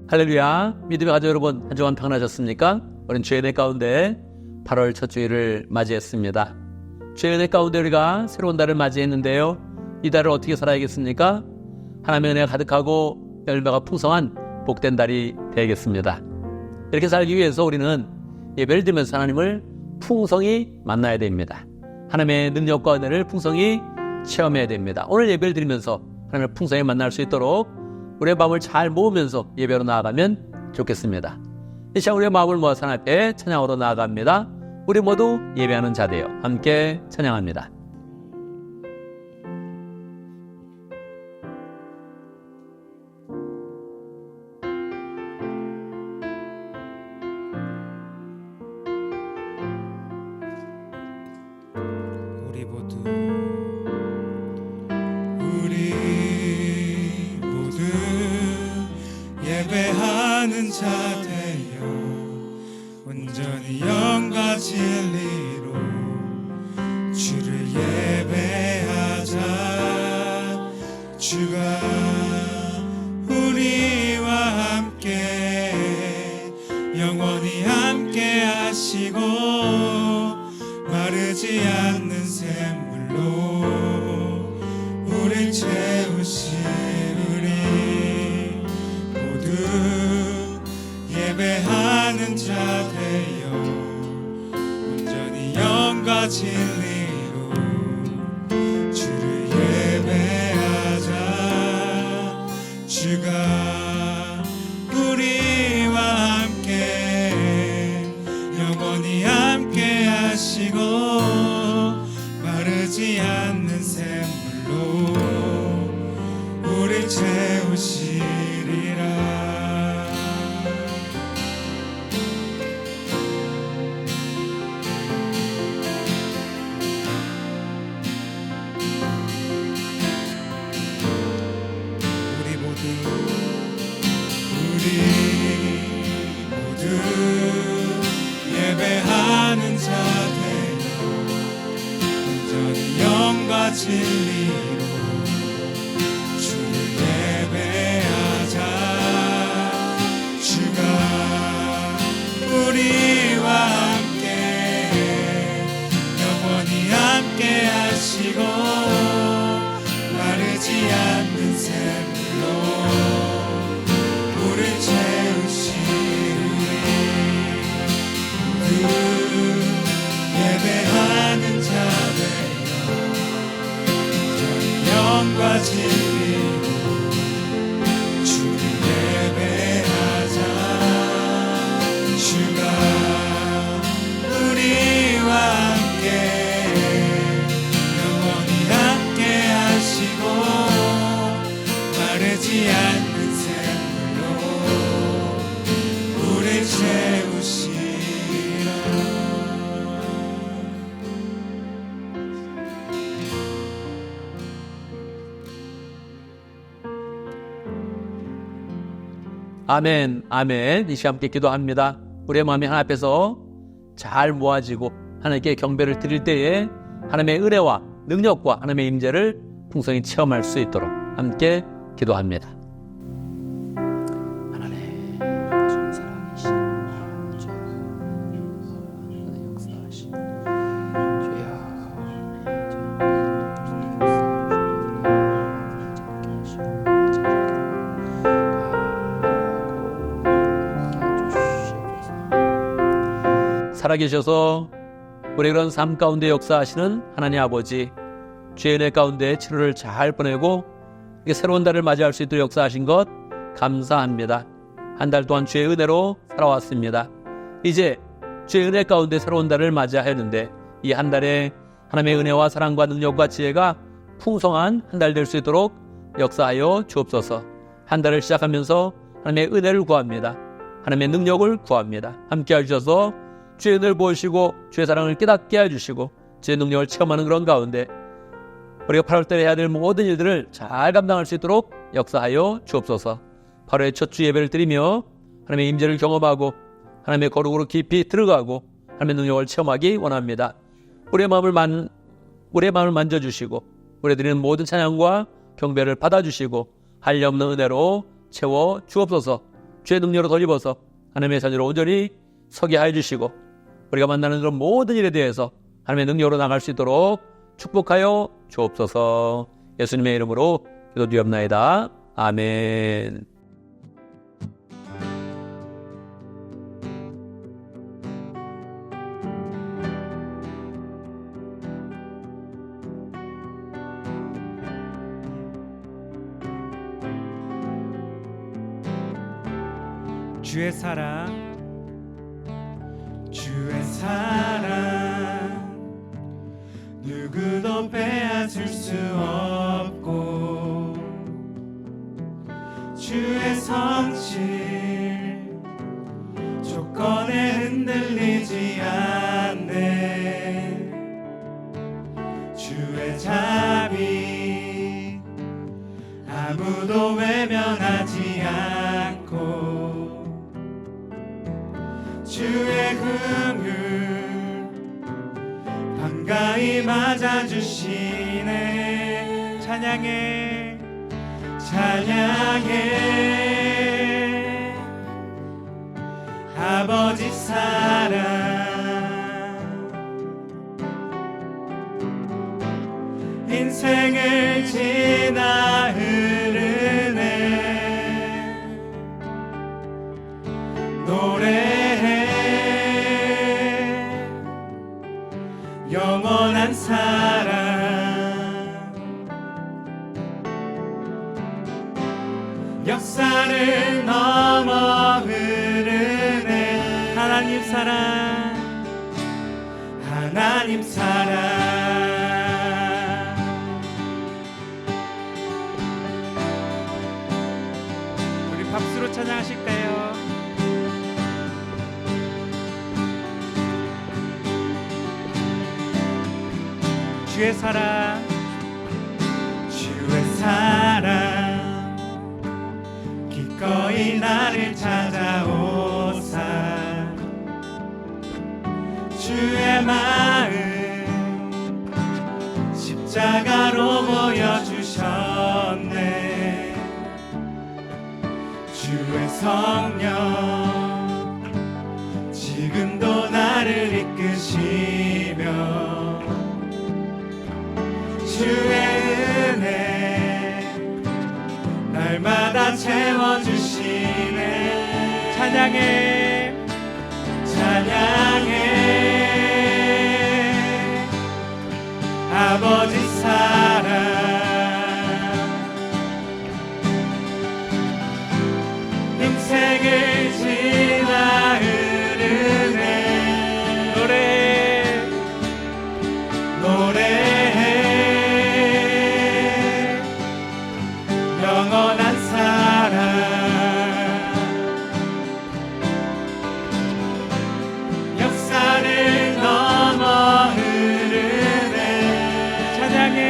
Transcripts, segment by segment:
할렐루야, 믿음의 가족 여러분, 한 주간 평안하셨습니까? 우리는 주의 은혜 가운데 8월 첫 주일을 맞이했습니다. 주의 은혜 가운데 우리가 새로운 달을 맞이했는데요, 이 달을 어떻게 살아야겠습니까? 하나님의 은혜가 가득하고 열매가 풍성한 복된 달이 되겠습니다. 이렇게 살기 위해서 우리는 예배를 드리면서 하나님을 풍성히 만나야 됩니다. 하나님의 능력과 은혜를 풍성히 체험해야 됩니다. 오늘 예배를 드리면서 하나님을 풍성히 만날 수 있도록 우리의 마음을 잘 모으면서 예배로 나아가면 좋겠습니다. 이 시간 우리의 마음을 모아서 하나님 앞에 찬양으로 나아갑니다. 우리 모두 예배하는 자 되어 함께 찬양합니다. 예배하는 자 되어 온전히 영과 진리로 주를 예배하자. 주가 우리와 함께 영원히 함께 하시고 마르지 않는 샘물로 우릴 채우시리니 예배하는 자 되어 온전히 영과 진리로 주를 예배하자. 주가 우리와 함께 영원히 함께 하시고 마르지 않는 샘물로 우릴 채우시리라. 예배하는 자 되어 온전히 영과 진리로 주를 예배하자. 주가 우리와 함께 영원히 함께 하시고 마르지 않는 샘물로 우릴 채우시리니 예배하는 자 되어 온전히 영과 진리로 주를 예배하자. 주가 우리와 함께 영원히 함께 하시고 마르지 않는 샘물로 우릴 채우시리라. 아멘, 아멘. 이 시간 함께 기도합니다. 우리의 마음이 하나님 앞에서 잘 모아지고 하나님께 경배를 드릴 때에 하나님의 은혜와 능력과 하나님의 임재를 풍성히 체험할 수 있도록 함께 기도합니다. 하나님, 주의 살아계신 아버지, 역사하신 살아계셔서 우리 그런 삶 가운데 역사하시는 하나님 아버지, 주의 은혜 가운데 치료를 잘 보내고 이렇게 새로운 달을 맞이할 수 있도록 역사하신 것 감사합니다. 한 달 동안 주의 은혜로 살아왔습니다. 이제 주의 은혜 가운데 새로운 달을 맞이하였는데 이 한 달에 하나님의 은혜와 사랑과 능력과 지혜가 풍성한 한 달 될 수 있도록 역사하여 주옵소서. 한 달을 시작하면서 하나님의 은혜를 구합니다. 하나님의 능력을 구합니다. 함께 해주셔서 주의 은혜를 보시고 주의 사랑을 깨닫게 해주시고 주의 능력을 체험하는 그런 가운데 우리가 8월달에 해야 될 모든 일들을 잘 감당할 수 있도록 역사하여 주옵소서. 8월의 첫 주 예배를 드리며 하나님의 임재를 경험하고 하나님의 거룩으로 깊이 들어가고 하나님의 능력을 체험하기 원합니다. 우리의 마음을 만져주시고 우리 드리는 모든 찬양과 경배를 받아주시고 한량없는 은혜로 채워 주옵소서. 주의 능력으로 덧입어서 하나님의 자녀로 온전히 서게 하여 주시고 우리가 만나는 그런 모든 일에 대해서 하나님의 능력으로 나갈 수 있도록 축복하여 주옵소서. 예수님의 이름으로 기도드리옵나이다. 아멘. 주의 사랑, 주의 사랑 누구도 빼앗을 수 없고 주의 성실 조건에 흔들리지 않네. 주의 자비 아무도 외면하지 않고 주의 긍휼 반가이 맞아주시네. 찬양해 찬양해 아버지 사랑. 인생을 지나 흐르네 노래해 영원한 사랑. 역사를 넘어 흐르네 하나님 사랑 하나님 사랑. 우리 박수로 찬양하실까요? 주의 사랑 주의 사랑 기꺼이 나를 찾아오사 주의 마음 십자가로 보여주셨네. 주의 성령 지금도 나를 이끄시며 주의 은혜 날마다 채워주시네. 찬양해 찬양해 아버지 사랑. 인생을 지나 흐르네 노래해 영원한 사랑. 역사를 넘어 흐르네 찬양해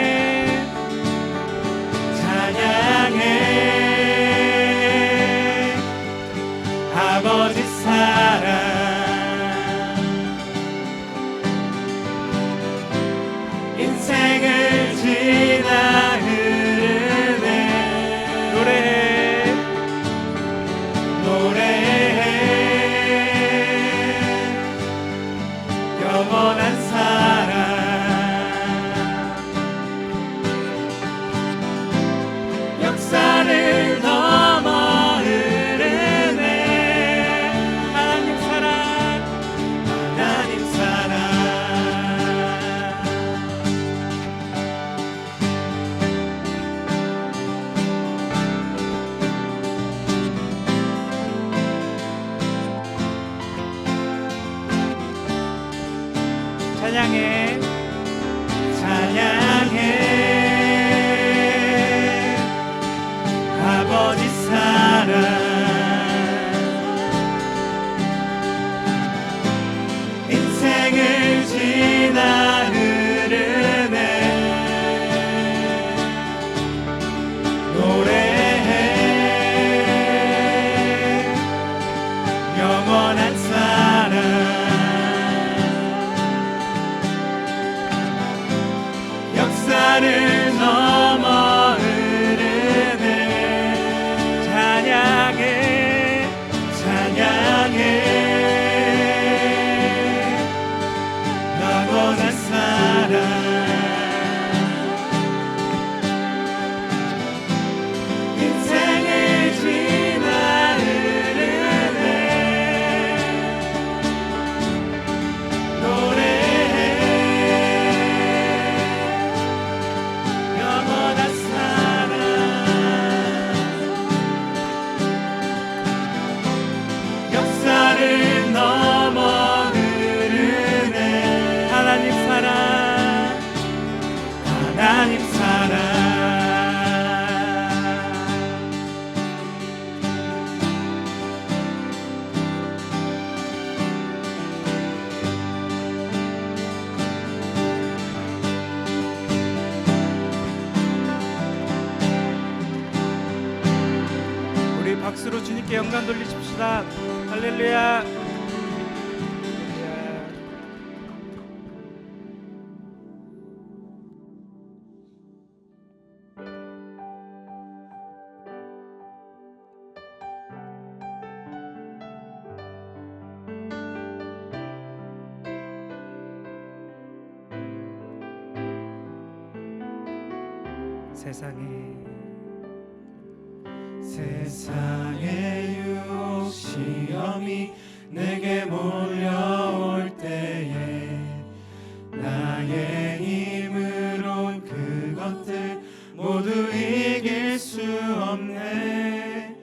박수로 주님께 영광 돌리십시다. 할렐루야. 세상의 유혹 시험이 내게 몰려올 때에 나의 힘으론 그것들 모두 이길 수 없네.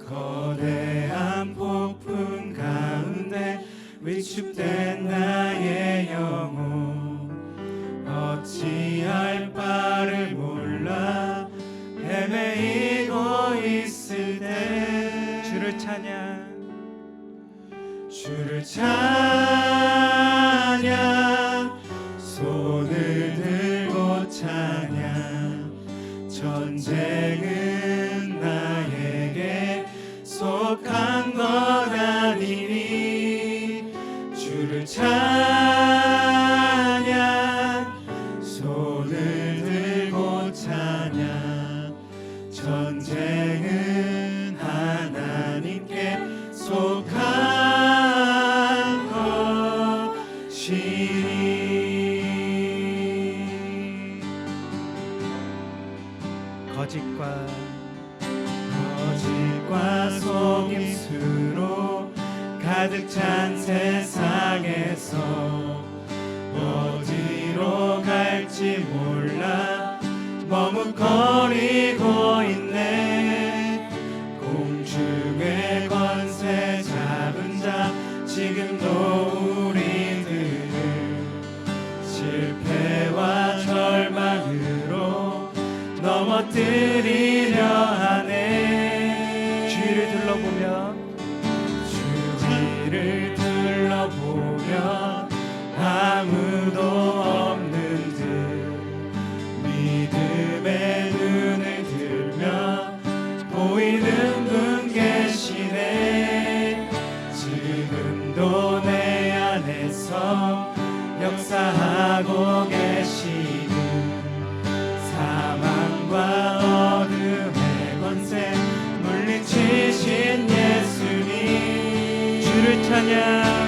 거대한 폭풍 가운데 위축된 나의 영혼 어찌할 바를 몰라 헤매이고 있을 때 주를 찬양 손을 들고 찬양 전쟁은 나에게 속한 것 아니니 주를 찬양 손을 들고 찬양 전쟁은 하나님께 속한 것이니 거짓과 속임수로 가득 찬 세상에서 어디로 갈지 몰라 머뭇거리고 있네. 공중의 권세 잡은 자 지금도 우리들을 실패와 절망으로 넘어뜨리려 하네. 주위를 둘러보면 아무도 없는 듯 믿음의 눈을 들면 보이는 분 계시네. 지금도 내 안에서 역사하고 계시는 사망과 어둠의 권세 물리치신 예수님 주를 찬양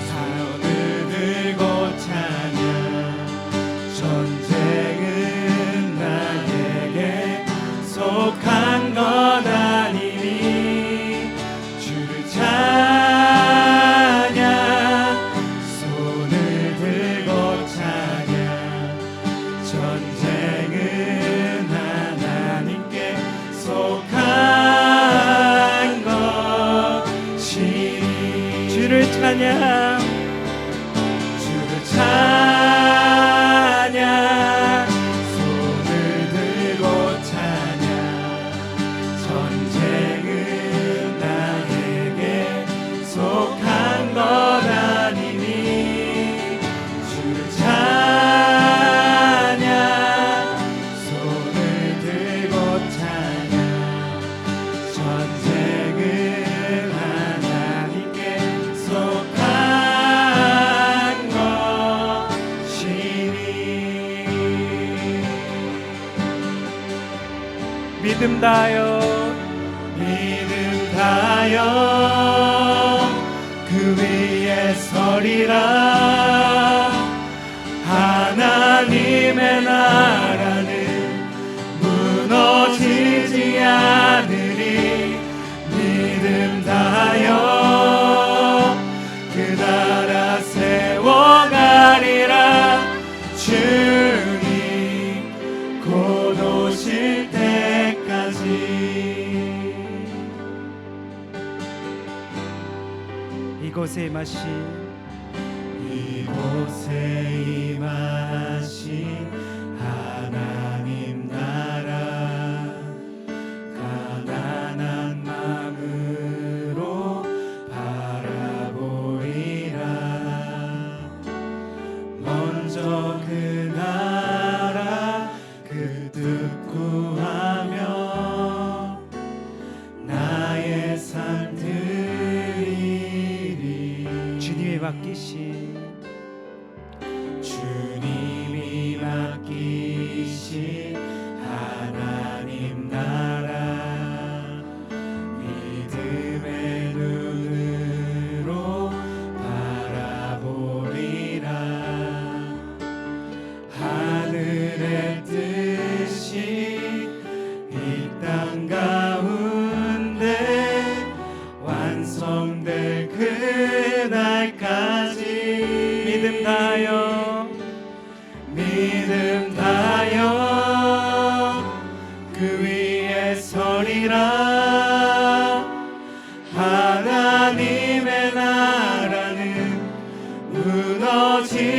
손을 들고 찬양 전쟁은 나에게 속한 것 아니니 주를 찬양 손을 들고 찬양 전쟁은 하나님께 속한 것이니 주를 찬양 손을 들고 찬양 전쟁은 나에게 속한 것 아니니 주를 찬양 손을 들고 찬양 전쟁은 하나님께 속한 것이니 믿음 다하여 그 위에 서리라. 하나님의 나라는 무너지지 않으리. 믿음 다하여 그 나라 세워가리라. 주님 곧 오실 때까지 이곳에 임하신 하나님 나라 가난한 마음으로 바라보리라. 먼저 그 나라 그 뜻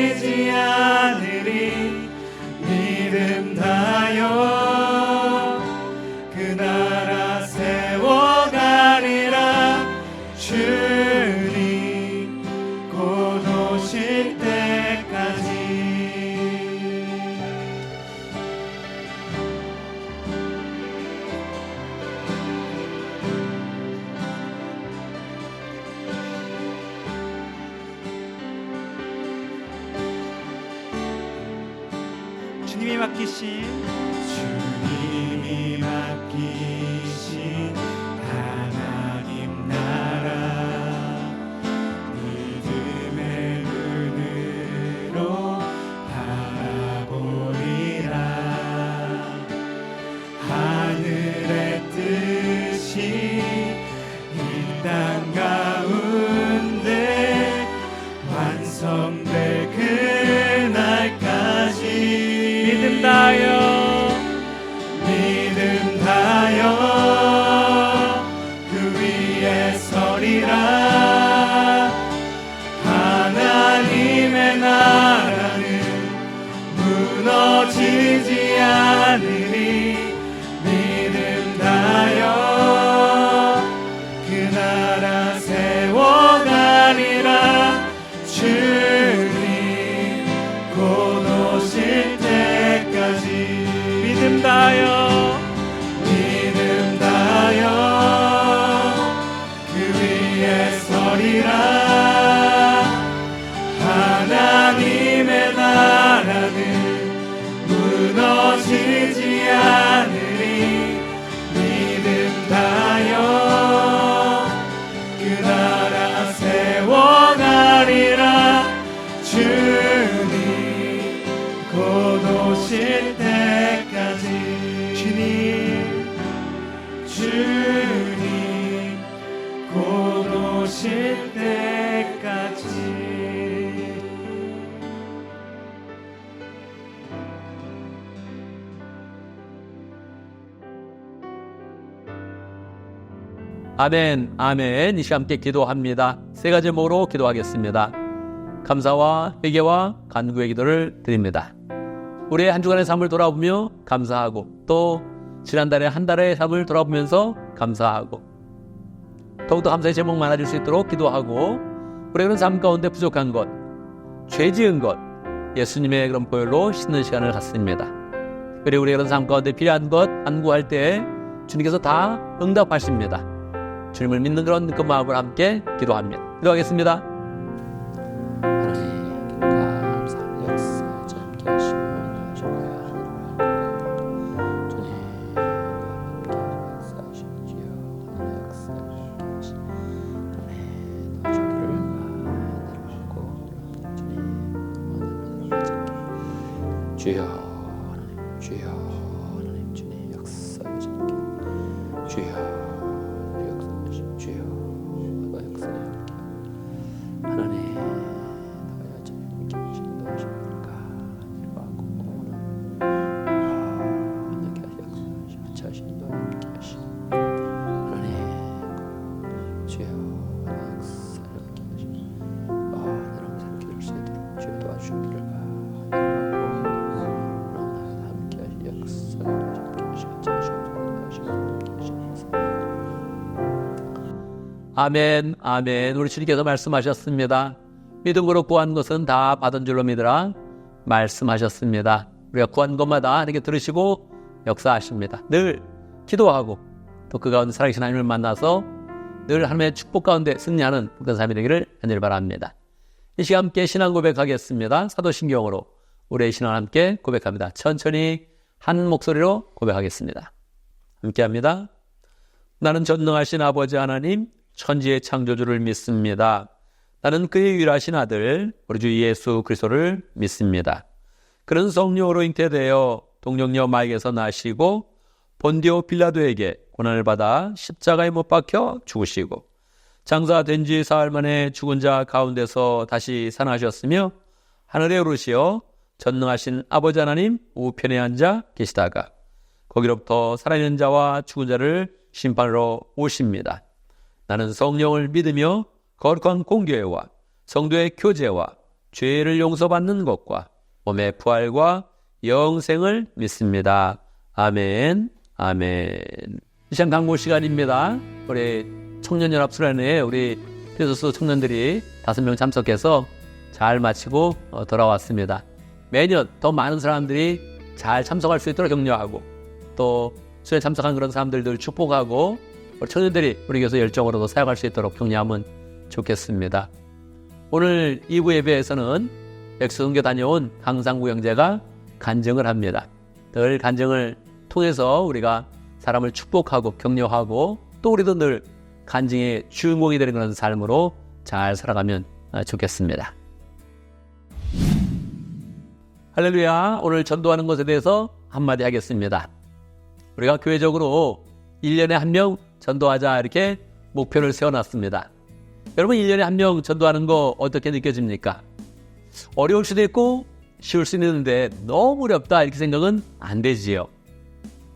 무너지지 않으리 믿음 다여 그 나라 세워가리라 주님 곧 오실 때까지. 주님이 맡기신 하나님 나라 믿음의 눈으로 바라보리라. 하늘의 뜻이 이 땅 가운데 완성될 그날까지 믿음 다여 그 위에 서리라. 하나님의 나라는 무너지지 않으리 믿음 다여 그 나라 세워가리라 주님 곧 오실 때까지. 믿음 다여 그 위에 서리라. 하나님의 나라는 무너지지 않으리 믿음 다여 그 나라 세워가리라 주님 곧 오실 때까지. 주님 곧 오실 때까지. 아멘, 아멘. 이 시간 함께 기도합니다. 세 가지 제목으로 기도하겠습니다. 감사와 회개와 간구의 기도를 드립니다. 우리의 한 주간의 삶을 돌아보며 감사하고, 또 지난달에 한 달의 삶을 돌아보면서 감사하고, 더욱더 감사의 제목 많아질 수 있도록 기도하고, 우리의 그런 삶 가운데 부족한 것, 죄 지은 것, 예수님의 그런 보혈로 씻는 시간을 갖습니다. 그리고 우리의 그런 삶 가운데 필요한 것 간구할 때 주님께서 다 응답하십니다. 주님을 믿는 그런 그 마음을 함께 기도합니다. 기도하겠습니다. 하나님 감사합니다. 역사 짧게 하시면 주님과 함께 역사하시지요. 하나님 역사하시고 하나님 주기를 내려가고 주님 주여 하나님 주여 하나님 주님 역사하시고 주여 하나님 나의 주님 계신 것입니까? 이루하고 내게 역사하시고 자신도 함께 하시고 하나님 주여 역사를 함께 하시고 여러분 살기를 수 있도록 주여 도와주시기를 이루하고 함께 하시 역사를 함께 하시고 자신도 함께 하시고 아멘, 아멘. 우리 주님께서 말씀하셨습니다. 믿음으로 구한 것은 다 받은 줄로 믿으라 말씀하셨습니다. 우리가 구한 것마다 하나님께 들으시고 역사하십니다. 늘 기도하고 또 그 가운데 살아계신 하나님을 만나서 늘 하나님의 축복 가운데 승리하는 복된 삶이 되기를 간절히 바랍니다. 이 시간 함께 신앙 고백하겠습니다. 사도신경으로 우리의 신앙을 함께 고백합니다. 천천히 한 목소리로 고백하겠습니다. 함께합니다. 나는 전능하신 아버지 하나님 천지의 창조주를 믿습니다. 나는 그의 유일하신 아들 우리 주 예수 그리스도를 믿습니다. 그는 성령으로 잉태되어 동정녀 마리아에게서 나시고 본디오 빌라도에게 고난을 받아 십자가에 못 박혀 죽으시고 장사된 지 사흘 만에 죽은 자 가운데서 다시 살아나셨으며 하늘에 오르시어 전능하신 아버지 하나님 우편에 앉아 계시다가 거기로부터 살아있는 자와 죽은 자를 심판으로 오십니다. 나는 성령을 믿으며 거룩한 공교회와 성도의 교제와 죄를 용서받는 것과 몸의 부활과 영생을 믿습니다. 아멘. 아멘. 이 시간 강모 시간입니다. 우리 청년연합수련회에 우리 페소스 청년들이 5명 참석해서 잘 마치고 돌아왔습니다. 매년 더 많은 사람들이 잘 참석할 수 있도록 격려하고 또 수련에 참석한 그런 사람들을 축복하고 우리 청년들이 우리 교회에서 열정으로도 사역할 수 있도록 격려하면 좋겠습니다. 오늘 2부 예배에서는 백수흥교 다녀온 강상구 형제가 간증을 합니다. 늘 간증을 통해서 우리가 사람을 축복하고 격려하고 또 우리도 늘 간증의 주인공이 되는 그런 삶으로 잘 살아가면 좋겠습니다. 할렐루야. 오늘 전도하는 것에 대해서 한마디 하겠습니다. 우리가 교회적으로 1년에 1명 전도하자 이렇게 목표를 세워놨습니다. 여러분 1년에 1명 전도하는 거 어떻게 느껴집니까? 어려울 수도 있고 쉬울 수도 있는데 너무 어렵다 이렇게 생각은 안 되지요.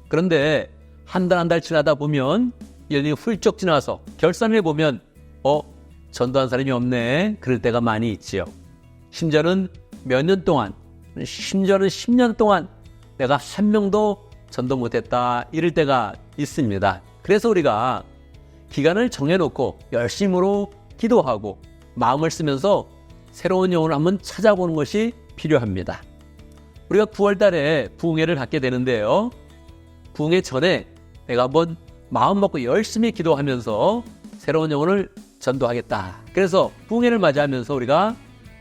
그런데 한 달 한 달 지나다 보면 1년이 훌쩍 지나서 결산을 해보면 전도한 사람이 없네 그럴 때가 많이 있지요. 심지어는 몇 년 동안 심지어는 10년 동안 내가 한 명도 전도 못했다 이럴 때가 있습니다. 그래서 우리가 기간을 정해놓고 열심으로 기도하고 마음을 쓰면서 새로운 영혼을 한번 찾아보는 것이 필요합니다. 우리가 9월 달에 부흥회를 갖게 되는데요. 부흥회 전에 내가 한번 마음 먹고 열심히 기도하면서 새로운 영혼을 전도하겠다. 그래서 부흥회를 맞이하면서 우리가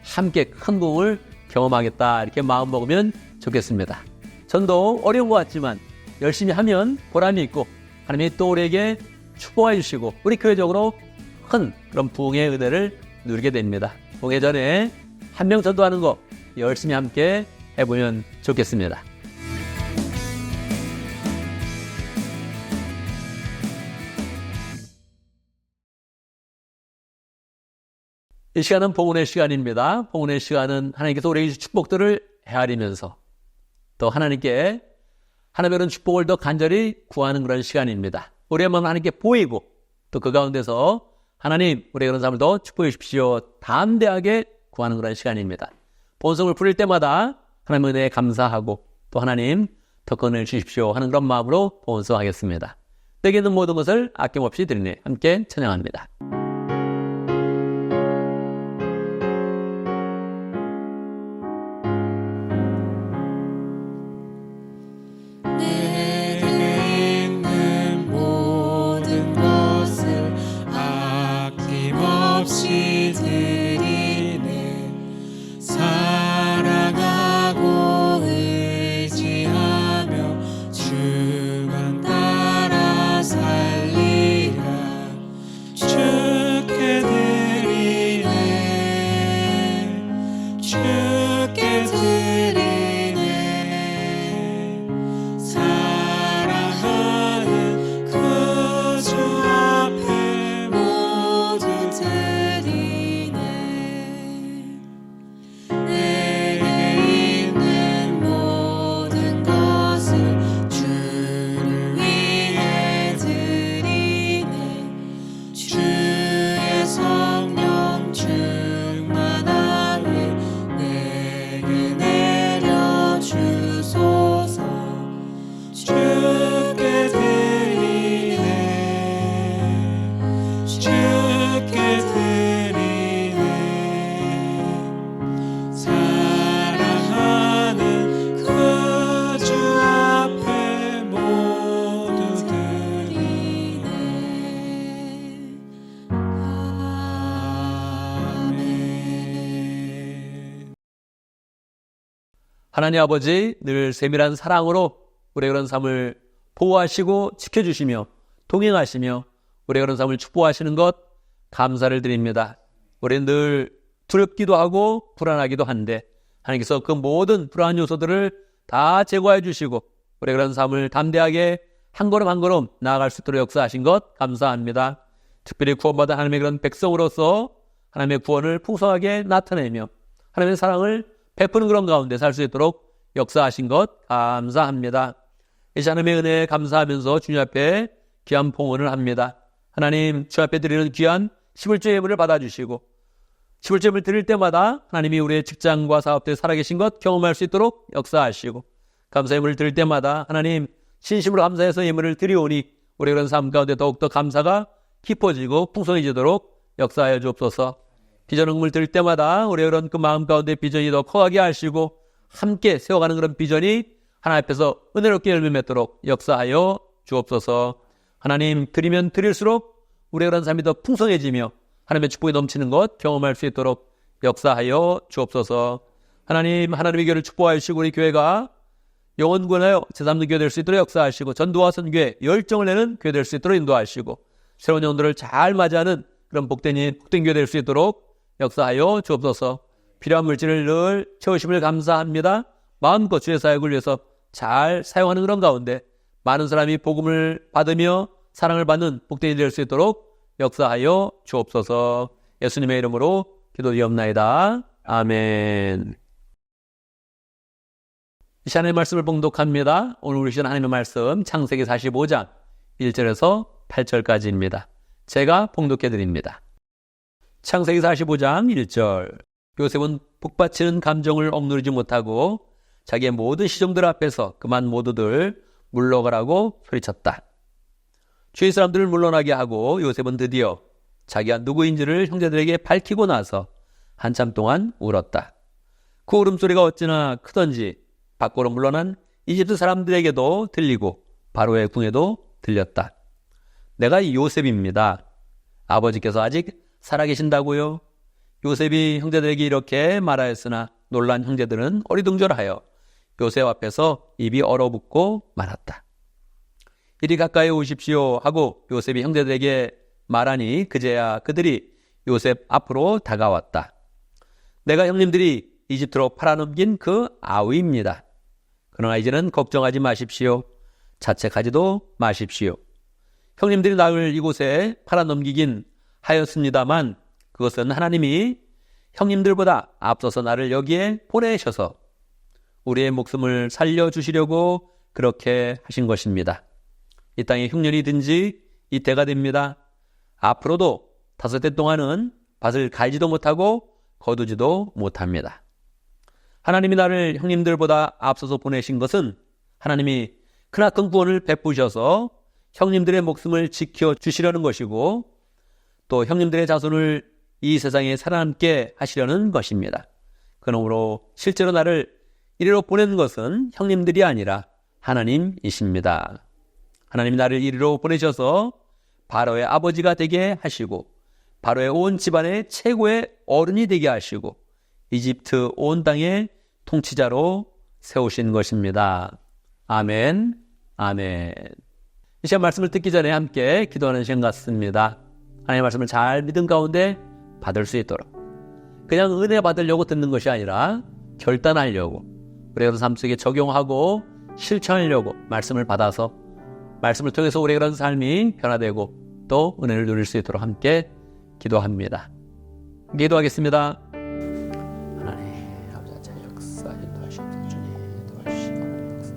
함께 큰 부흥을 경험하겠다. 이렇게 마음 먹으면 좋겠습니다. 전도 어려운 것 같지만 열심히 하면 보람이 있고 하나님이 또 우리에게 축복해 주시고 우리 교회적으로 큰 그런 부흥의 은혜를 누리게 됩니다. 부흥회 전에 한 명 전도하는 거 열심히 함께 해보면 좋겠습니다. 이 시간은 봉헌의 시간입니다. 봉헌의 시간은 하나님께서 우리에게 주신 축복들을 헤아리면서 또 하나님께 하나님의 그런 축복을 더 간절히 구하는 그런 시간입니다. 우리의 마음 하나님께 보이고 또 그 가운데서 하나님 우리의 그런 삶을 더 축복해 주십시오. 담대하게 구하는 그런 시간입니다. 본성을 부릴 때마다 하나님의 은혜에 감사하고 또 하나님 더 큰 은혜를 주십시오 하는 그런 마음으로 본성하겠습니다. 내게 있는 모든 것을 아낌없이 드리니 함께 찬양합니다. 하나님 아버지 늘 세밀한 사랑으로 우리의 그런 삶을 보호하시고 지켜주시며 동행하시며 우리의 그런 삶을 축복하시는 것 감사를 드립니다. 우리는 늘 두렵기도 하고 불안하기도 한데 하나님께서 그 모든 불안한 요소들을 다 제거해 주시고 우리의 그런 삶을 담대하게 한 걸음 한 걸음 나아갈 수 있도록 역사하신 것 감사합니다. 특별히 구원받은 하나님의 그런 백성으로서 하나님의 구원을 풍성하게 나타내며 하나님의 사랑을 베푸는 그런 가운데 살 수 있도록 역사하신 것 감사합니다. 이 하나님의 은혜에 감사하면서 주님 앞에 귀한 봉헌을 합니다. 하나님 주 앞에 드리는 귀한 11조 예물을 받아주시고 십을점을 드릴 때마다 하나님이 우리의 직장과 사업들에 살아계신 것 경험할 수 있도록 역사하시고, 감사 예물을 드릴 때마다 하나님 진심으로 감사해서 예물을 드리오니 우리 그런 삶 가운데 더욱더 감사가 깊어지고 풍성해지도록 역사하여 주옵소서. 비전 응물 드릴 때마다 우리 그런 그 마음 가운데 비전이 더 커가게 하시고 함께 세워가는 그런 비전이 하나님 앞에서 은혜롭게 열매 맺도록 역사하여 주옵소서. 하나님, 드리면 드릴수록 우리의 그런 삶이 더 풍성해지며 하나님의 축복이 넘치는 것 경험할 수 있도록 역사하여 주옵소서. 하나님, 하나님의 교회를 축복하여 주시고 우리 교회가 영혼 구원하여 제3의 교회 될 수 있도록 역사하시고, 전도와 선교에 열정을 내는 교회 될 수 있도록 인도하시고, 새로운 영혼들을 잘 맞이하는 그런 복된 교회 될 수 있도록 역사하여 주옵소서. 필요한 물질을 늘 채우심을 감사합니다. 마음껏 주의 사역을 위해서 잘 사용하는 그런 가운데 많은 사람이 복음을 받으며 사랑을 받는 복된 될 수 있도록 역사하여 주옵소서. 예수님의 이름으로 기도드리옵나이다. 아멘. 이 시간의 말씀을 봉독합니다. 오늘 우리 시간 하나님의 말씀 창세기 45장 1절에서 8절까지입니다. 제가 봉독해 드립니다. 창세기 45장 1절. 요셉은 북받치는 감정을 억누르지 못하고 자기의 모든 시종들 앞에서 그만 모두들 물러가라고 소리쳤다. 주위 사람들을 물러나게 하고 요셉은 드디어 자기가 누구인지를 형제들에게 밝히고 나서 한참 동안 울었다. 그 울음소리가 어찌나 크던지 밖으로 물러난 이집트 사람들에게도 들리고 바로의 궁에도 들렸다. 내가 요셉입니다. 아버지께서 아직 살아계신다고요? 요셉이 형제들에게 이렇게 말하였으나 놀란 형제들은 어리둥절하여 요셉 앞에서 입이 얼어붙고 말았다. 이리 가까이 오십시오 하고 요셉이 형제들에게 말하니 그제야 그들이 요셉 앞으로 다가왔다. 내가 형님들이 이집트로 팔아넘긴 그 아우입니다. 그러나 이제는 걱정하지 마십시오. 자책하지도 마십시오. 형님들이 나를 이곳에 팔아넘기긴 하였습니다만 그것은 하나님이 형님들보다 앞서서 나를 여기에 보내셔서 우리의 목숨을 살려주시려고 그렇게 하신 것입니다. 이 땅에 흉년이든지 이때가 됩니다. 앞으로도 5대 동안은 밭을 갈지도 못하고 거두지도 못합니다. 하나님이 나를 형님들보다 앞서서 보내신 것은 하나님이 크나큰 구원을 베푸셔서 형님들의 목숨을 지켜주시려는 것이고 또 형님들의 자손을 이 세상에 살아남게 하시려는 것입니다. 그러므로 실제로 나를 이리로 보낸 것은 형님들이 아니라 하나님이십니다. 하나님이 나를 이리로 보내셔서 바로의 아버지가 되게 하시고 바로의 온 집안의 최고의 어른이 되게 하시고 이집트 온 땅의 통치자로 세우신 것입니다. 아멘, 아멘. 이 시간 말씀을 듣기 전에 함께 기도하는 시간 같습니다. 하나님의 말씀을 잘 믿음 가운데 받을 수 있도록 그냥 은혜 받으려고 듣는 것이 아니라 결단하려고 우리의 삶 속에 적용하고 실천하려고 말씀을 받아서 말씀을 통해서 우리의 그런 삶이 변화되고 또 은혜를 누릴 수 있도록 함께 기도합니다. 기도하겠습니다. 하나님 아버지 역사 인도하시옵소서. 주님 인도하시옵소서.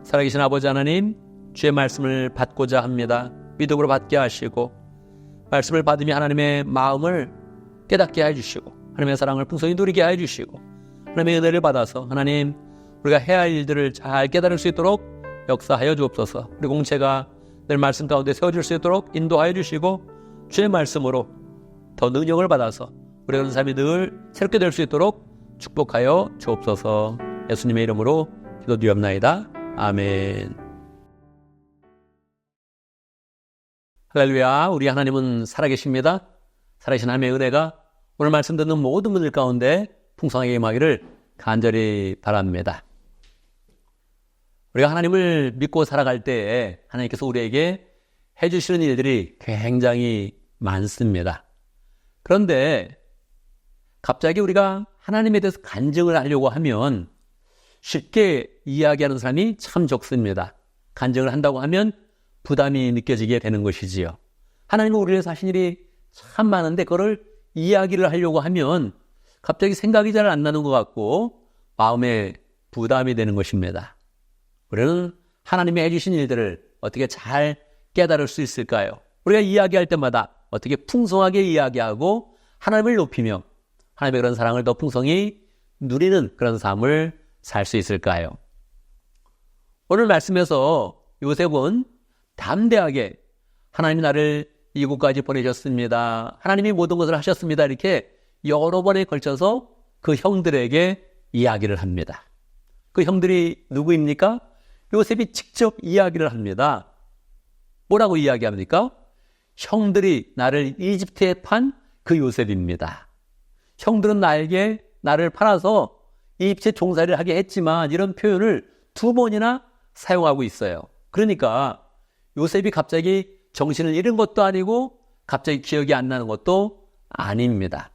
살아계신 아버지 하나님, 주의 말씀을 받고자 합니다. 믿음으로 받게 하시고 말씀을 받으며 하나님의 마음을 깨닫게 해주시고 하나님의 사랑을 풍성히 누리게 해주시고 하나님의 은혜를 받아서 하나님 우리가 해야 할 일들을 잘 깨달을 수 있도록 역사하여 주옵소서. 우리 공체가 늘 말씀 가운데 세워질 수 있도록 인도하여 주시고 주의 말씀으로 더 능력을 받아서 우리의 그런 삶이 늘 새롭게 될 수 있도록 축복하여 주옵소서. 예수님의 이름으로 기도드리옵나이다. 아멘. 할렐루야. 우리 하나님은 살아계십니다. 살아계신 하나님의 은혜가 오늘 말씀 듣는 모든 분들 가운데 풍성하게 임하기를 간절히 바랍니다. 우리가 하나님을 믿고 살아갈 때에 하나님께서 우리에게 해주시는 일들이 굉장히 많습니다. 그런데 갑자기 우리가 하나님에 대해서 간증을 하려고 하면 쉽게 이야기하는 사람이 참 적습니다. 간증을 한다고 하면 부담이 느껴지게 되는 것이지요. 하나님은 우리를 위해서 하신 일이 참 많은데 그거를 이야기를 하려고 하면 갑자기 생각이 잘 안 나는 것 같고 마음에 부담이 되는 것입니다. 우리는 하나님이 해주신 일들을 어떻게 잘 깨달을 수 있을까요? 우리가 이야기할 때마다 어떻게 풍성하게 이야기하고 하나님을 높이며 하나님의 그런 사랑을 더 풍성히 누리는 그런 삶을 살 수 있을까요? 오늘 말씀에서 요셉은 담대하게 하나님이 나를 이곳까지 보내셨습니다. 하나님이 모든 것을 하셨습니다. 이렇게 여러 번에 걸쳐서 그 형들에게 이야기를 합니다. 그 형들이 누구입니까? 요셉이 직접 이야기를 합니다. 뭐라고 이야기합니까? 형들이 나를 이집트에 판 그 요셉입니다. 형들은 나를 팔아서 이집트에 종살이를 하게 했지만 이런 표현을 2번이나 사용하고 있어요. 그러니까 요셉이 갑자기 정신을 잃은 것도 아니고 갑자기 기억이 안 나는 것도 아닙니다.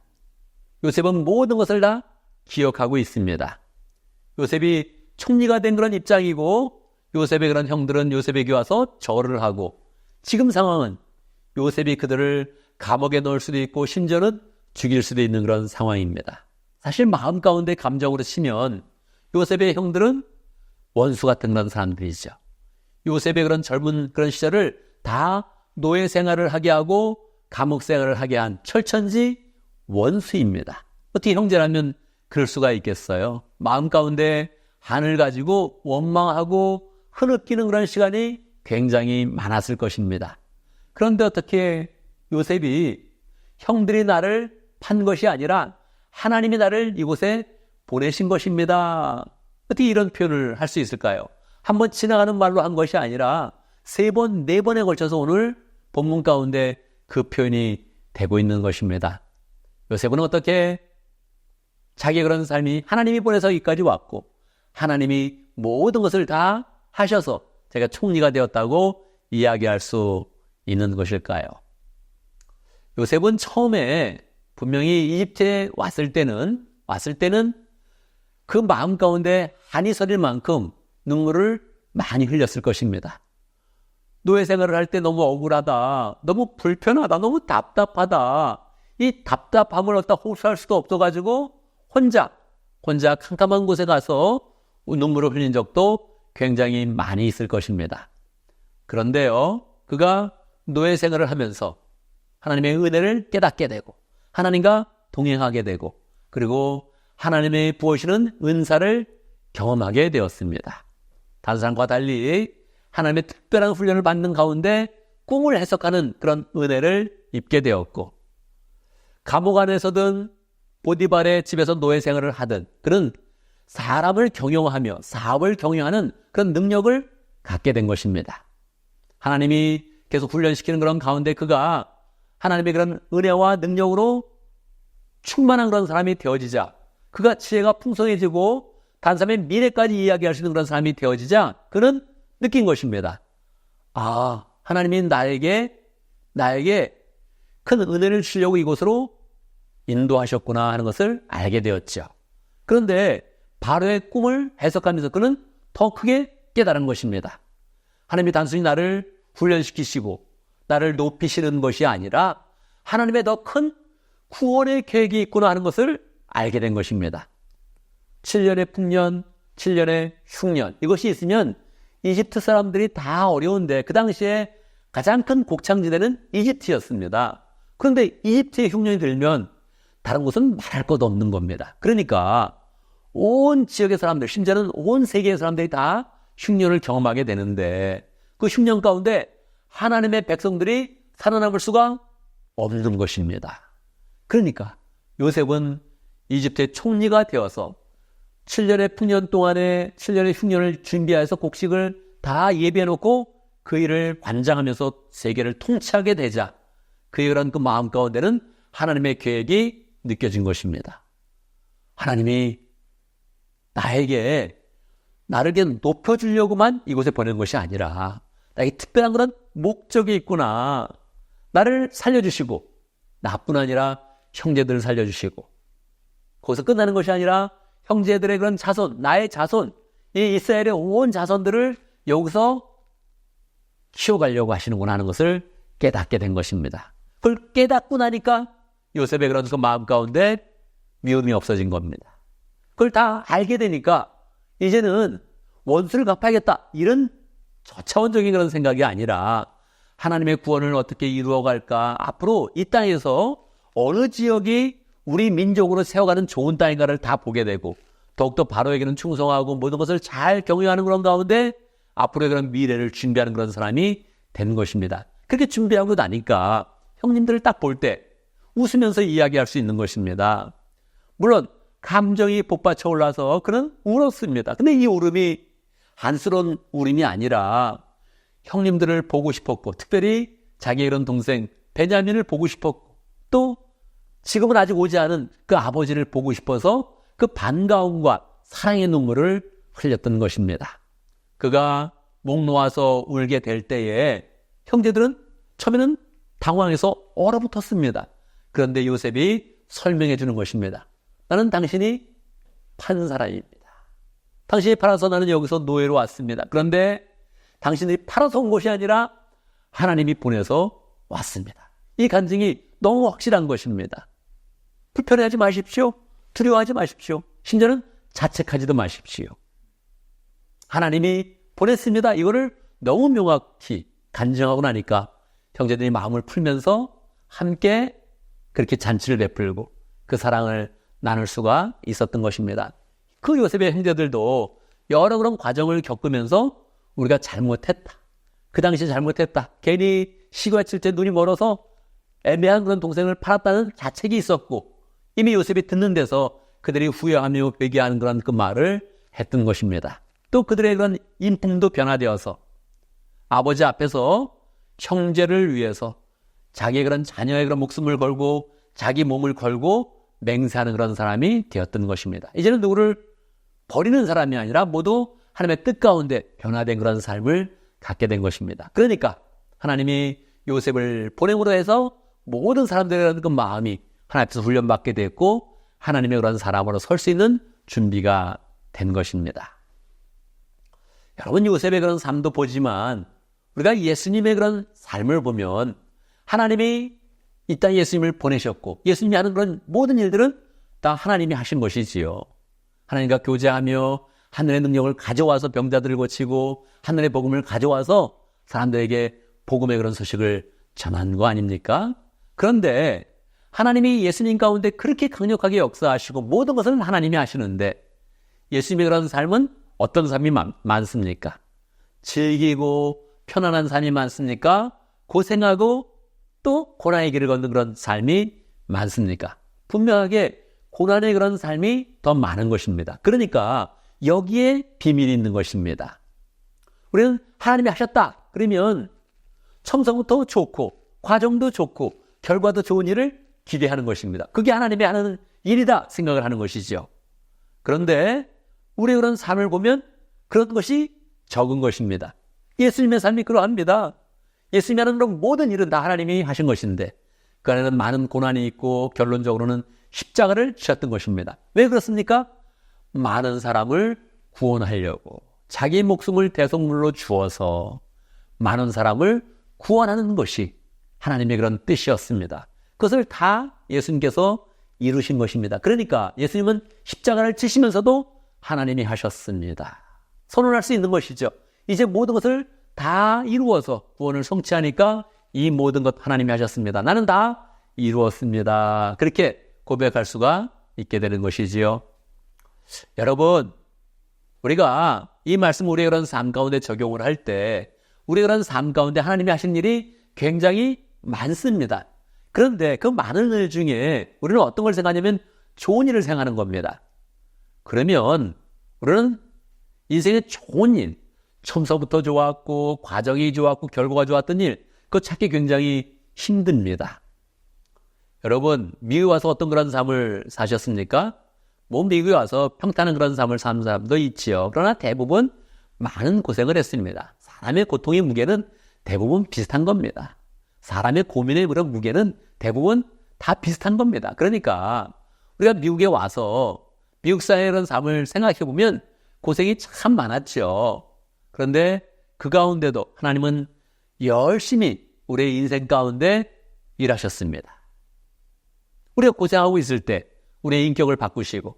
요셉은 모든 것을 다 기억하고 있습니다. 요셉이 총리가 된 그런 입장이고 요셉의 그런 형들은 요셉에게 와서 절을 하고 지금 상황은 요셉이 그들을 감옥에 넣을 수도 있고 심지어는 죽일 수도 있는 그런 상황입니다. 사실 마음 가운데 감정으로 치면 요셉의 형들은 원수 같은 그런 사람들이죠. 요셉의 그런 젊은 그런 시절을 다 노예 생활을 하게 하고 감옥 생활을 하게 한 철천지 원수입니다. 어떻게 형제라면 그럴 수가 있겠어요? 마음 가운데 한을 가지고 원망하고 흐느끼는 그런 시간이 굉장히 많았을 것입니다. 그런데 어떻게 요셉이 형들이 나를 판 것이 아니라 하나님이 나를 이곳에 보내신 것입니다. 어떻게 이런 표현을 할 수 있을까요? 한번 지나가는 말로 한 것이 아니라 3번, 4번에 걸쳐서 오늘 본문 가운데 그 표현이 되고 있는 것입니다. 요셉은 어떻게 자기의 그런 삶이 하나님이 보내서 여기까지 왔고 하나님이 모든 것을 다 하셔서 제가 총리가 되었다고 이야기할 수 있는 것일까요? 요셉은 처음에 분명히 이집트에 왔을 때는 그 마음 가운데 한이 서릴 만큼 눈물을 많이 흘렸을 것입니다. 노예 생활을 할 때 너무 억울하다, 너무 불편하다, 너무 답답하다. 이 답답함을 어디다 호소할 수도 없어가지고 혼자 캄캄한 곳에 가서 눈물을 흘린 적도 굉장히 많이 있을 것입니다. 그런데요, 그가 노예 생활을 하면서 하나님의 은혜를 깨닫게 되고 하나님과 동행하게 되고 그리고 하나님의 부어주시는 은사를 경험하게 되었습니다. 다른 사람과 달리 하나님의 특별한 훈련을 받는 가운데 꿈을 해석하는 그런 은혜를 입게 되었고 감옥 안에서든 보디발의 집에서 노예 생활을 하든 그런 사람을 경영하며 사업을 경영하는 그런 능력을 갖게 된 것입니다. 하나님이 계속 훈련시키는 그런 가운데 그가 하나님의 그런 은혜와 능력으로 충만한 그런 사람이 되어지자 그가 지혜가 풍성해지고 다른 사람의 미래까지 이야기할 수 있는 그런 사람이 되어지자 그는 느낀 것입니다. 아, 하나님이 나에게 큰 은혜를 주려고 이곳으로 인도하셨구나 하는 것을 알게 되었죠. 그런데 바로의 꿈을 해석하면서 그는 더 크게 깨달은 것입니다. 하나님이 단순히 나를 훈련시키시고 나를 높이시는 것이 아니라 하나님의 더 큰 구원의 계획이 있구나 하는 것을 알게 된 것입니다. 7년의 풍년, 7년의 흉년 이것이 있으면 이집트 사람들이 다 어려운데 그 당시에 가장 큰 곡창지대는 이집트였습니다. 그런데 이집트의 흉년이 들면 다른 곳은 말할 것도 없는 겁니다. 그러니까 온 지역의 사람들, 심지어는 온 세계의 사람들이 다 흉년을 경험하게 되는데 그 흉년 가운데 하나님의 백성들이 살아남을 수가 없는 것입니다. 그러니까 요셉은 이집트의 총리가 되어서 7년의 풍년 동안에 7년의 흉년을 준비해서 곡식을 다 예비해놓고 그 일을 관장하면서 세계를 통치하게 되자 그의 그런 그 마음 가운데는 하나님의 계획이 느껴진 것입니다. 하나님이 나를 높여주려고만 이곳에 보낸 것이 아니라 나에게 특별한 그런 목적이 있구나. 나를 살려주시고 나뿐 아니라 형제들을 살려주시고 거기서 끝나는 것이 아니라 형제들의 그런 자손, 나의 자손, 이 이스라엘의 온 자손들을 여기서 키워가려고 하시는구나 하는 것을 깨닫게 된 것입니다. 그걸 깨닫고 나니까 요셉의 그런 그 마음 가운데 미움이 없어진 겁니다. 그걸 다 알게 되니까 이제는 원수를 갚아야겠다 이런 저차원적인 그런 생각이 아니라 하나님의 구원을 어떻게 이루어갈까, 앞으로 이 땅에서 어느 지역이 우리 민족으로 세워가는 좋은 땅인가를 다 보게 되고 더욱더 바로에게는 충성하고 모든 것을 잘 경유하는 그런 가운데 앞으로의 그런 미래를 준비하는 그런 사람이 되는 것입니다. 그렇게 준비하고 나니까 형님들을 딱 볼 때 웃으면서 이야기할 수 있는 것입니다. 물론 감정이 복받쳐 올라서 그는 울었습니다. 근데 이 울음이 한스러운 울음이 아니라 형님들을 보고 싶었고 특별히 자기의 이런 동생 베냐민을 보고 싶었고 또 지금은 아직 오지 않은 그 아버지를 보고 싶어서 그 반가움과 사랑의 눈물을 흘렸던 것입니다. 그가 목 놓아서 울게 될 때에 형제들은 처음에는 당황해서 얼어붙었습니다. 그런데 요셉이 설명해 주는 것입니다. 나는 당신이 판 사람입니다. 당신이 팔아서 나는 여기서 노예로 왔습니다. 그런데 당신들이 팔아서 온 것이 아니라 하나님이 보내서 왔습니다. 이 간증이 너무 확실한 것입니다. 불편해하지 마십시오. 두려워하지 마십시오. 심지어는 자책하지도 마십시오. 하나님이 보냈습니다. 이거를 너무 명확히 간증하고 나니까 형제들이 마음을 풀면서 함께 그렇게 잔치를 베풀고 그 사랑을 나눌 수가 있었던 것입니다. 그 요셉의 형제들도 여러 그런 과정을 겪으면서 우리가 잘못했다. 그 당시에 잘못했다. 괜히 시가 칠 때 눈이 멀어서 애매한 그런 동생을 팔았다는 자책이 있었고 이미 요셉이 듣는 데서 그들이 후회하며 회개하는 그런 그 말을 했던 것입니다. 또 그들의 그런 인품도 변화되어서 아버지 앞에서 형제를 위해서 자기의 그런 자녀의 그런 목숨을 걸고 자기 몸을 걸고 맹세하는 그런 사람이 되었던 것입니다. 이제는 누구를 버리는 사람이 아니라 모두 하나님의 뜻 가운데 변화된 그런 삶을 갖게 된 것입니다. 그러니까 하나님이 요셉을 보냄으로 해서 모든 사람들의 그 마음이 하나님 앞에서 훈련받게 됐고 하나님의 그런 사람으로 설 수 있는 준비가 된 것입니다. 여러분 요셉의 그런 삶도 보지만 우리가 예수님의 그런 삶을 보면 하나님이 이 땅에 예수님을 보내셨고 예수님이 하는 그런 모든 일들은 다 하나님이 하신 것이지요. 하나님과 교제하며 하늘의 능력을 가져와서 병자들을 고치고 하늘의 복음을 가져와서 사람들에게 복음의 그런 소식을 전한 거 아닙니까? 그런데 하나님이 예수님 가운데 그렇게 강력하게 역사하시고 모든 것을 하나님이 하시는데 예수님의 그런 삶은 어떤 삶이 많습니까? 즐기고 편안한 삶이 많습니까? 고생하고 또 고난의 길을 걷는 그런 삶이 많습니까? 분명하게 고난의 그런 삶이 더 많은 것입니다. 그러니까 여기에 비밀이 있는 것입니다. 우리는 하나님이 하셨다 그러면 처음부터 좋고 과정도 좋고 결과도 좋은 일을 기대하는 것입니다. 그게 하나님이 하는 일이다 생각을 하는 것이죠. 그런데 우리의 그런 삶을 보면 그런 것이 적은 것입니다. 예수님의 삶이 그러합니다. 예수님이 하는 그런 모든 일은 다 하나님이 하신 것인데 그 안에는 많은 고난이 있고 결론적으로는 십자가를 지셨던 것입니다. 왜 그렇습니까? 많은 사람을 구원하려고 자기 목숨을 대속물로 주어서 많은 사람을 구원하는 것이 하나님의 그런 뜻이었습니다. 그것을 다 예수님께서 이루신 것입니다. 그러니까 예수님은 십자가를 지시면서도 하나님이 하셨습니다. 선언할 수 있는 것이죠. 이제 모든 것을 다 이루어서 구원을 성취하니까 이 모든 것 하나님이 하셨습니다. 나는 다 이루었습니다. 그렇게 고백할 수가 있게 되는 것이지요. 여러분, 우리가 이 말씀 우리의 그런 삶 가운데 적용을 할 때 우리의 그런 삶 가운데 하나님이 하신 일이 굉장히 많습니다. 그런데 그 많은 일 중에 우리는 어떤 걸 생각하냐면 좋은 일을 생각하는 겁니다. 그러면 우리는 인생의 좋은 일, 처음서부터 좋았고 과정이 좋았고 결과가 좋았던 일, 그거 찾기 굉장히 힘듭니다. 여러분 미국에 와서 어떤 그런 삶을 사셨습니까? 뭐 미국에 와서 평탄한 그런 삶을 사는 사람도 있지요. 그러나 대부분 많은 고생을 했습니다. 사람의 고통의 무게는 대부분 비슷한 겁니다. 사람의 고민의 그런 무게는 대부분 다 비슷한 겁니다. 그러니까 우리가 미국에 와서 미국 사회의 그런 삶을 생각해 보면 고생이 참 많았죠. 그런데 그 가운데도 하나님은 열심히 우리의 인생 가운데 일하셨습니다. 우리가 고생하고 있을 때 우리의 인격을 바꾸시고,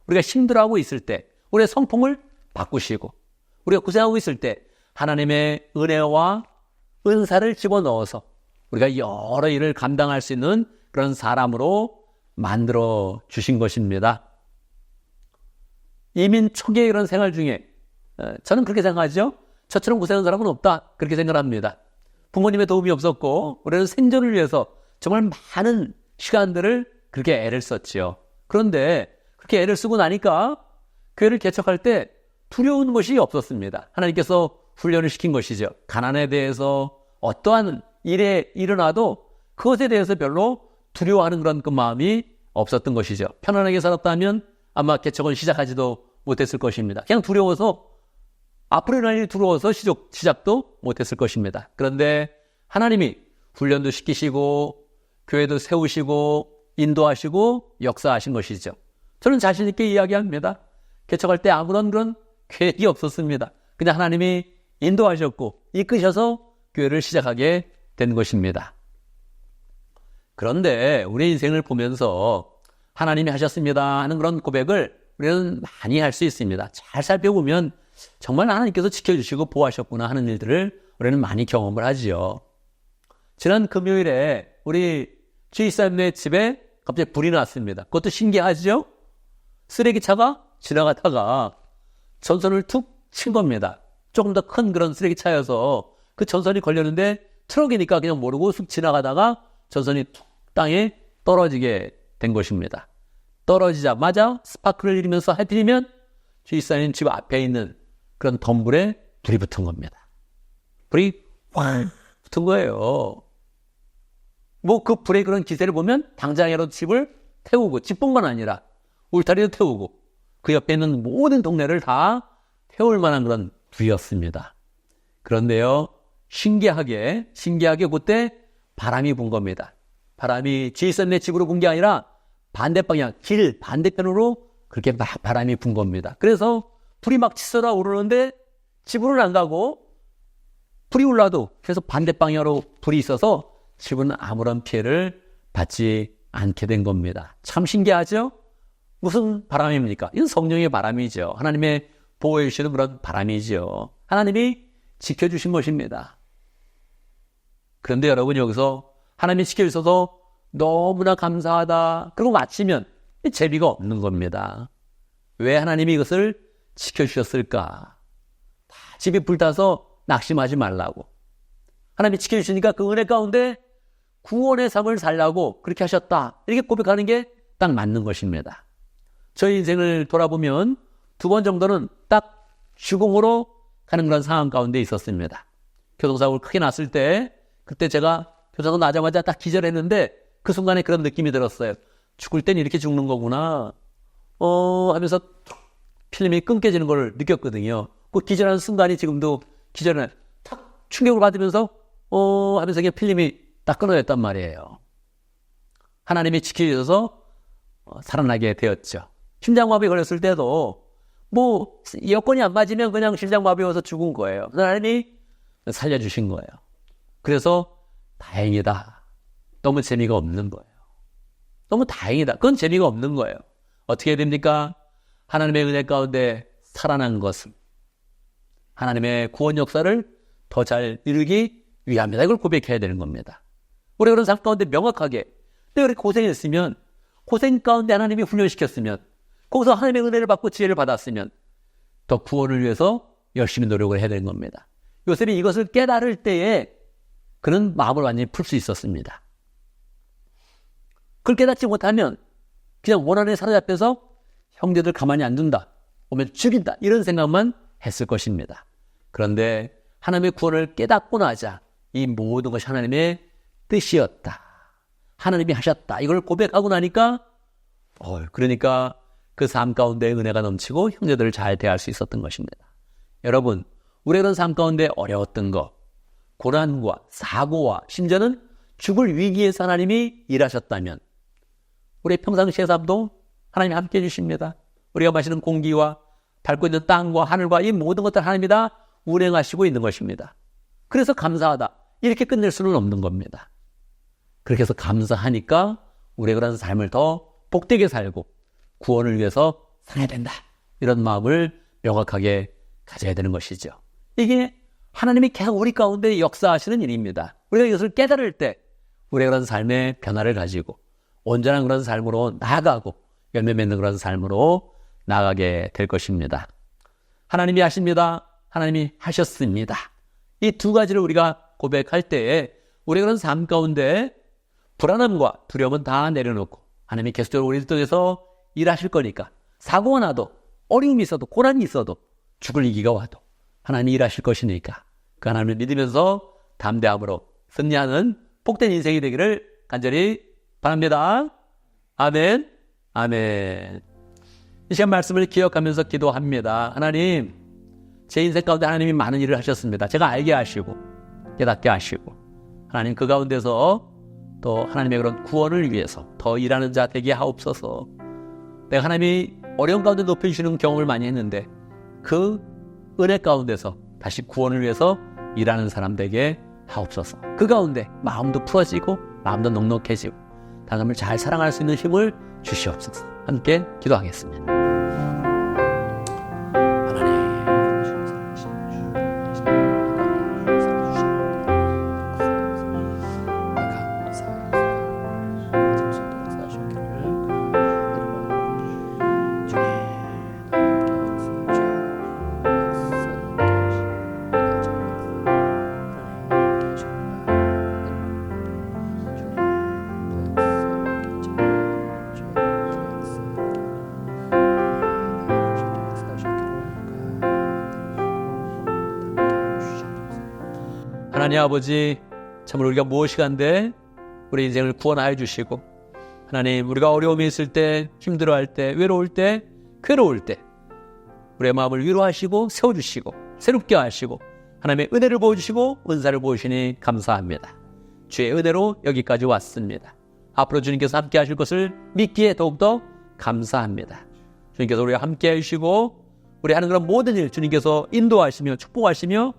우리가 힘들어하고 있을 때 우리의 성품을 바꾸시고, 우리가 고생하고 있을 때 하나님의 은혜와 은사를 집어넣어서 우리가 여러 일을 감당할 수 있는 그런 사람으로 만들어 주신 것입니다. 이민 초기의 이런 생활 중에 저는 그렇게 생각하죠. 저처럼 고생한 사람은 없다, 그렇게 생각합니다. 부모님의 도움이 없었고 우리는 생존을 위해서 정말 많은 시간들을 그렇게 애를 썼지요. 그런데 그렇게 애를 쓰고 나니까 교회를 개척할 때 두려운 것이 없었습니다. 하나님께서 훈련을 시킨 것이죠. 가난에 대해서 어떠한 일에 일어나도 그것에 대해서 별로 두려워하는 그런 그 마음이 없었던 것이죠. 편안하게 살았다면 아마 개척은 시작하지도 못했을 것입니다. 그냥 두려워서, 앞으로 일어날 일이 두려워서 시작도 못했을 것입니다. 그런데 하나님이 훈련도 시키시고 교회도 세우시고 인도하시고 역사하신 것이죠. 저는 자신 있게 이야기합니다. 개척할 때 아무런 그런 계획이 없었습니다. 그냥 하나님이 인도하셨고 이끄셔서 교회를 시작하게 된 것입니다. 그런데 우리 인생을 보면서 하나님이 하셨습니다 하는 그런 고백을 우리는 많이 할 수 있습니다. 잘 살펴보면 정말 하나님께서 지켜주시고 보호하셨구나 하는 일들을 우리는 많이 경험을 하지요. 지난 금요일에 우리 주이사님네 집에 갑자기 불이 났습니다. 그것도 신기하죠? 쓰레기차가 지나가다가 전선을 툭 친 겁니다. 조금 더 큰 그런 쓰레기차여서 그 전선이 걸렸는데 트럭이니까 그냥 모르고 쑥 지나가다가 전선이 툭 땅에 떨어지게 된 것입니다. 떨어지자마자 스파크를 일으면서 하필이면 주이사님 집 앞에 있는 그런 덤불에 불이 붙은 겁니다. 불이 확 붙은 거예요. 뭐 그 불의 그런 기세를 보면 당장이라도 집을 태우고, 집뿐만 아니라 울타리도 태우고 그 옆에 있는 모든 동네를 다 태울 만한 그런 불이었습니다. 그런데요, 신기하게 그때 바람이 분 겁니다. 바람이 지이선네 집으로 분 게 아니라 반대 방향, 길 반대편으로 그렇게 막 바람이 분 겁니다. 그래서 불이 막 치솟아 오르는데 집으로는 안 가고, 불이 올라도 계속 반대 방향으로 불이 있어서 집은 아무런 피해를 받지 않게 된 겁니다. 참 신기하죠? 무슨 바람입니까? 이건 성령의 바람이죠. 하나님의 보호해 주시는 그런 바람이죠. 하나님이 지켜주신 것입니다. 그런데 여러분, 여기서 하나님이 지켜주셔서 너무나 감사하다, 그리고 마치면 재미가 없는 겁니다. 왜 하나님이 이것을 지켜주셨을까? 다 집이 불타서 낙심하지 말라고. 하나님이 지켜주시니까 그 은혜 가운데 구원의 삶을 살라고 그렇게 하셨다, 이렇게 고백하는 게 딱 맞는 것입니다. 저희 인생을 돌아보면 2번 정도는 딱 주공으로 가는 그런 상황 가운데 있었습니다. 교통사고를 크게 났을 때, 그때 제가 교통사고 나자마자 딱 기절했는데 그 순간에 그런 느낌이 들었어요. 죽을 땐 이렇게 죽는 거구나 하면서 필름이 끊겨지는 걸 느꼈거든요. 그 기절하는 순간이 지금도 기절을 탁 충격을 받으면서 하면서 그냥 필름이 딱 끊어졌단 말이에요. 하나님이 지켜주셔서 살아나게 되었죠. 심장마비 걸렸을 때도 뭐 여건이 안 맞으면 그냥 심장마비 와서 죽은 거예요. 하나님이 살려주신 거예요. 그래서 다행이다. 너무 재미가 없는 거예요. 너무 다행이다. 그건 재미가 없는 거예요. 어떻게 해야 됩니까? 하나님의 은혜 가운데 살아난 것은 하나님의 구원 역사를 더 잘 이루기 위함이다. 이걸 고백해야 되는 겁니다. 우리 그런 삶 가운데 명확하게, 내가 그렇게 고생했으면, 고생 가운데 하나님이 훈련시켰으면, 거기서 하나님의 은혜를 받고 지혜를 받았으면 더 구원을 위해서 열심히 노력을 해야 되는 겁니다. 요셉이 이것을 깨달을 때에 그는 마음을 완전히 풀 수 있었습니다. 그걸 깨닫지 못하면 그냥 원한에 사로잡혀서 형제들 가만히 안 둔다, 오면 죽인다, 이런 생각만 했을 것입니다. 그런데 하나님의 구원을 깨닫고 나자 이 모든 것이 하나님의 뜻이었다, 하나님이 하셨다, 이걸 고백하고 나니까 그러니까 그 삶 가운데 은혜가 넘치고 형제들을 잘 대할 수 있었던 것입니다. 여러분, 우리의 그런 삶 가운데 어려웠던 거, 고난과 사고와 심지어는 죽을 위기에서 하나님이 일하셨다면 우리 평상시의 삶도 하나님이 함께 해주십니다. 우리가 마시는 공기와 밟고 있는 땅과 하늘과 이 모든 것들 하나님이 다 운행하시고 있는 것입니다. 그래서 감사하다 이렇게 끝낼 수는 없는 겁니다. 그렇게 해서 감사하니까 우리가 그런 삶을 더 복되게 살고 구원을 위해서 살아야 된다, 이런 마음을 명확하게 가져야 되는 것이죠. 이게 하나님이 계속 우리 가운데 역사하시는 일입니다. 우리가 이것을 깨달을 때 우리가 그런 삶의 변화를 가지고 온전한 그런 삶으로 나아가고 열매 맺는 그런 삶으로 나아가게 될 것입니다. 하나님이 하십니다. 하나님이 하셨습니다. 이 두 가지를 우리가 고백할 때에 우리가 그런 삶 가운데 불안함과 두려움은 다 내려놓고 하나님이 계속적으로 우리를 통해서 일하실 거니까 사고가 나도 어려움이 있어도 고난이 있어도 죽을 위기가 와도 하나님이 일하실 것이니까 그 하나님을 믿으면서 담대함으로 승리하는 복된 인생이 되기를 간절히 바랍니다. 아멘, 아멘. 이 시간 말씀을 기억하면서 기도합니다. 하나님, 제 인생 가운데 하나님이 많은 일을 하셨습니다. 제가 알게 하시고 깨닫게 하시고 하나님 그 가운데서 또 하나님의 그런 구원을 위해서 더 일하는 자 되게 하옵소서. 내가 하나님이 어려운 가운데 높여주시는 경험을 많이 했는데 그 은혜 가운데서 다시 구원을 위해서 일하는 사람 되게 하옵소서. 그 가운데 마음도 풀어지고 마음도 넉넉해지고 다른 사람을 잘 사랑할 수 있는 힘을 주시옵소서. 함께 기도하겠습니다. 하나님 아버지, 참으로 우리가 무엇이간데 우리 인생을 구원하여 주시고 하나님 우리가 어려움이 있을 때, 힘들어할 때, 외로울 때, 괴로울 때 우리의 마음을 위로하시고 세워주시고 새롭게 하시고 하나님의 은혜를 보여주시고 은사를 보여주시니 감사합니다. 주의 은혜로 여기까지 왔습니다. 앞으로 주님께서 함께 하실 것을 믿기에 더욱더 감사합니다. 주님께서 우리와 함께 해주시고 우리 하는 그런 모든 일 주님께서 인도하시며 축복하시며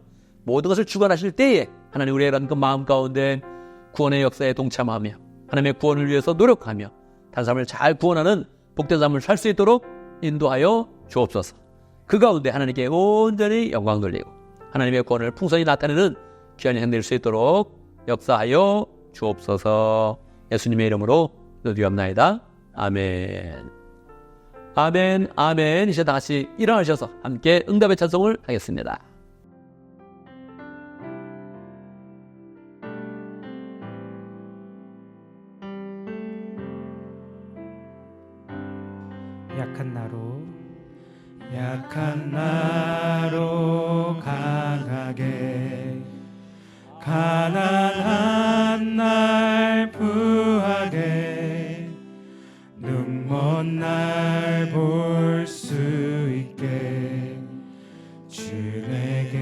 모든 것을 주관하실 때에 하나님 우리의 그 마음 가운데 구원의 역사에 동참하며 하나님의 구원을 위해서 노력하며 다른 사람을 잘 구원하는 복된 삶을 살 수 있도록 인도하여 주옵소서. 그 가운데 하나님께 온전히 영광 돌리고 하나님의 구원을 풍성히 나타내는 귀한 인생 될 수 있도록 역사하여 주옵소서. 예수님의 이름으로 기도드리옵나이다. 아멘. 아멘, 아멘. 이제 다시 일어나셔서 함께 응답의 찬송을 하겠습니다. 약한 나로 강하게 가난한 날 부하게 눈먼 날 볼 수 있게 주 내게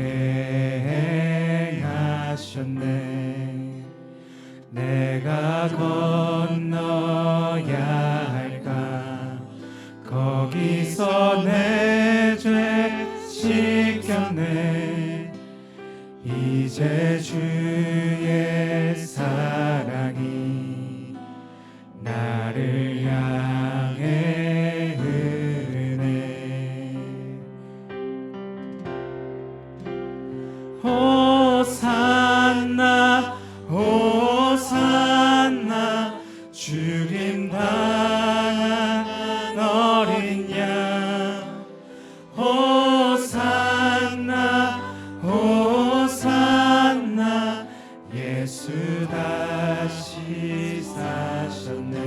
행하셨네. 내가 건너야 할까 거기서 내 죄 씻겼네. 이제 주의 사랑이 나를 향해 흐르네. 호산나 호산나 죽임당한 어린 양. 호산나 호산나 예수 다시 사셨네.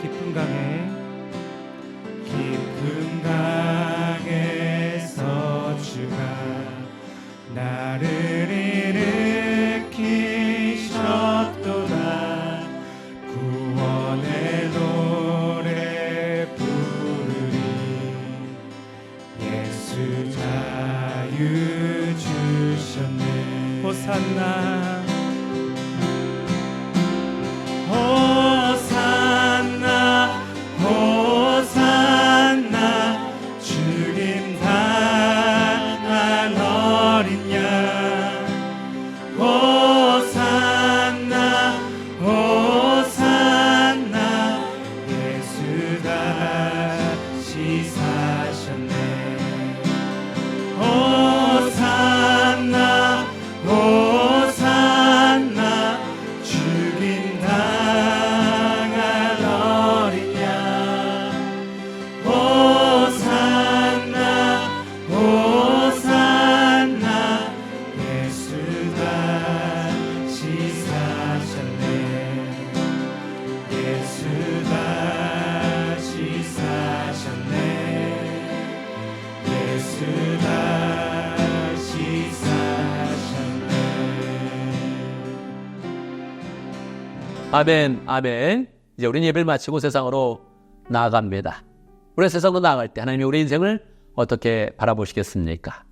깊은 강에서 주가 나를 일으키셨도다. 구원의 노래 부르리. 주셨네. 호산나 호산나 호산나 죽임 당한 어린 양. 호산나 호산나 예수 다시 사셨네. 호산나 호산나 죽임 당한 어린 양. 호산나 호산나 예수 다시 사셨네. 예수 다시 사셨네. 예수 다시 사셨네. 아멘, 아멘. 이제 우리는 예배를 마치고 세상으로 나아갑니다. 우리 세상으로 나아갈 때 하나님이 우리 인생을 어떻게 바라보시겠습니까?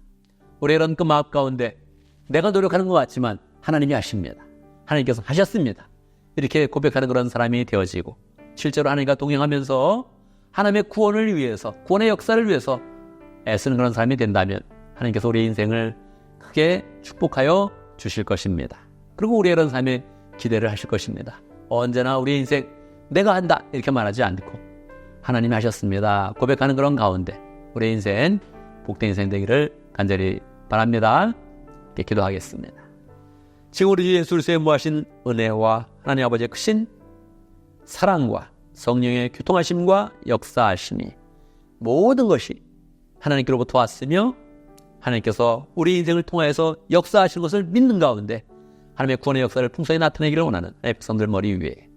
우리 이런 그 마음 가운데 내가 노력하는 것 같지만 하나님이 하십니다. 하나님께서 하셨습니다. 이렇게 고백하는 그런 사람이 되어지고 실제로 하나님과 동행하면서 하나님의 구원을 위해서, 구원의 역사를 위해서 애쓰는 그런 사람이 된다면 하나님께서 우리 인생을 크게 축복하여 주실 것입니다. 그리고 우리 이런 삶에 기대를 하실 것입니다. 언제나 우리 인생 내가 한다 이렇게 말하지 않고 하나님이 하셨습니다 고백하는 그런 가운데 우리 인생 복된 인생 되기를 간절히 바랍니다. 이렇게 기도하겠습니다. 지금 우리 주 예수 그리스도의 무하신 은혜와 하나님 아버지의 크신 사랑과 성령의 교통하심과 역사하심이 모든 것이 하나님께로부터 왔으며 하나님께서 우리 인생을 통하여서 역사하시는 것을 믿는 가운데 하나님의 구원의 역사를 풍성히 나타내기를 원하는 백성들 머리 위에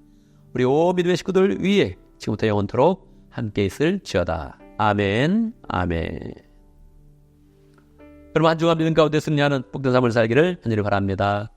우리 오 믿음의 식구들 위에 지금부터 영원토록 함께 있을지어다. 아멘, 아멘. 여러분 한 주간 믿음 가운데 승리하는 복된 삶을 살기를 간절히 바랍니다.